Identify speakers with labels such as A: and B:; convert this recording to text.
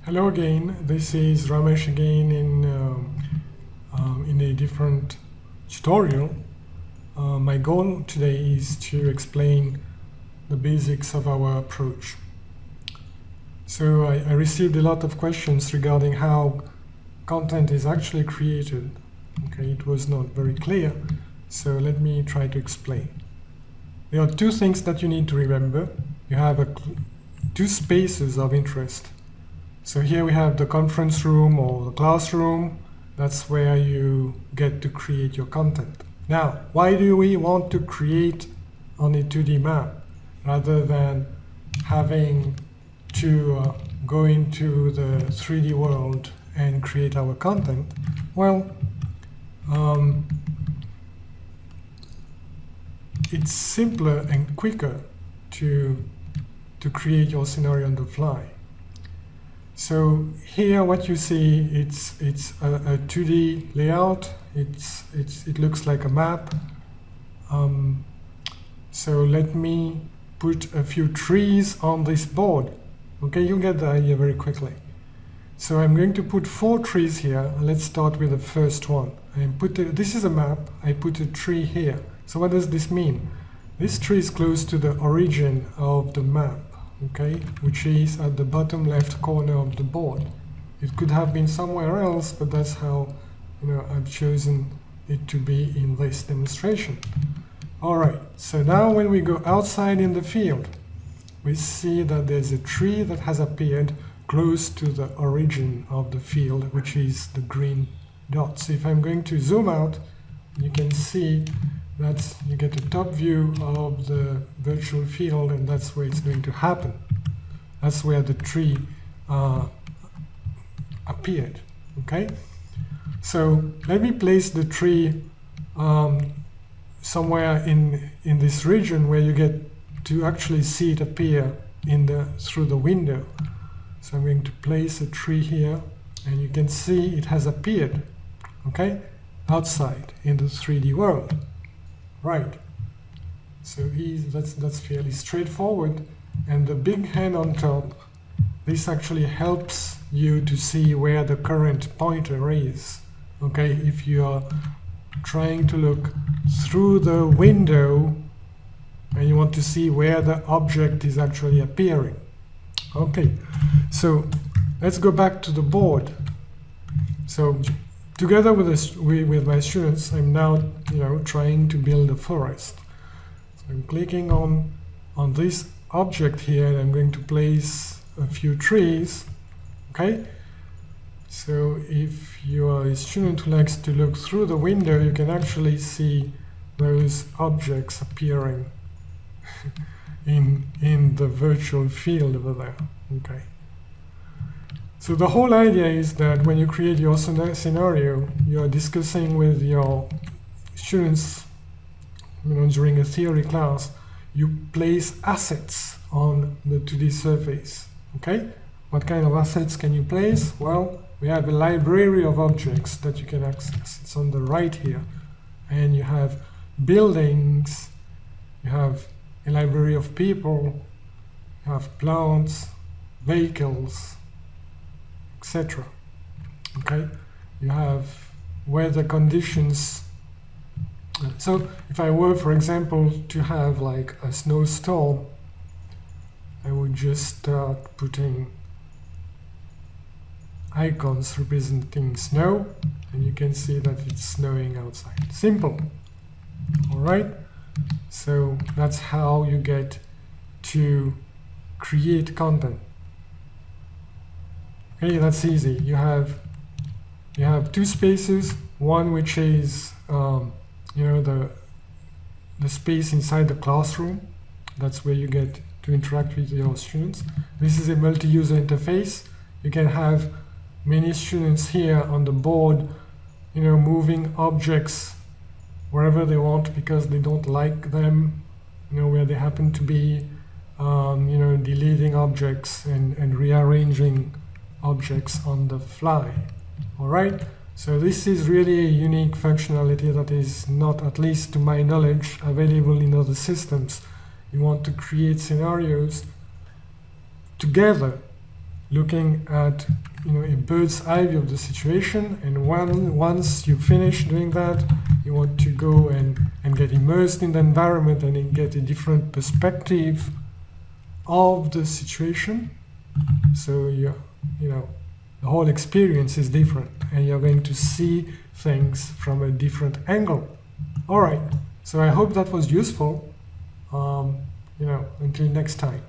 A: Hello again, this is Ramesh again in a different tutorial. My goal today is to explain the basics of our approach. So I received a lot of questions regarding how content is actually created. Okay, it was not very clear, so let me try to explain. There are two things that you need to remember. You have two spaces of interest. So here we have the conference room or the classroom. That's where you get to create your content. Now, why do we want to create on a 2D map rather than having to go into the 3D world and create our content? Well, it's simpler and quicker to create your scenario on the fly. So here, what you see, it's a 2D layout. It looks like a map. So let me put a few trees on this board. Okay, you'll get the idea very quickly. So I'm going to put 4 trees here. Let's start with the first one. This is a map. I put a tree here. So what does this mean? This tree is close to the origin of the map. Okay, which is at the bottom left corner of the board. It could have been somewhere else, but that's how I've chosen it to be in this demonstration. All right, so now when we go outside in the field, we see that there's a tree that has appeared close to the origin of the field, which is the green dot. So if I'm going to zoom out, you can see that you get a top view of the virtual field, and that's where it's going to happen. That's where the tree appeared. Okay, so let me place the tree somewhere in this region where you get to actually see it appear through the window. So I'm going to place a tree here, and you can see it has appeared. Okay, outside in the 3D world. Right, so that's fairly straightforward. And the big hand on top, this actually helps you to see where the current pointer is. Okay, if you are trying to look through the window and you want to see where the object is actually appearing. Okay, so let's go back to the board. So together with my students, I'm now trying to build a forest. So I'm clicking on this object here, and I'm going to place a few trees. Okay. So if you are a student who likes to look through the window, you can actually see those objects appearing in the virtual field over there. Okay. So the whole idea is that when you create your scenario, you are discussing with your students, during a theory class, you place assets on the 2D surface. Okay? What kind of assets can you place? Well, we have a library of objects that you can access. It's on the right here. And you have buildings, you have a library of people, you have plants, vehicles, etc. Okay, you have weather conditions. So if I were, for example, to have like a snowstorm, I would just start putting icons representing snow, and you can see that it's snowing outside. Simple. All right, so that's how you get to create content. Okay, that's easy. You have 2 spaces. One which is the space inside the classroom. That's where you get to interact with your students. This is a multi-user interface. You can have many students here on the board, moving objects wherever they want because they don't like them, where they happen to be, deleting objects and rearranging objects on the fly. All right, so this is really a unique functionality that is not, at least to my knowledge, available in other systems. You want to create scenarios together looking at a bird's eye view of the situation, and once you finish doing that, you want to go and get immersed in the environment and get a different perspective of the situation. So the whole experience is different, and you're going to see things from a different angle. All right, so I hope that was useful. Until next time.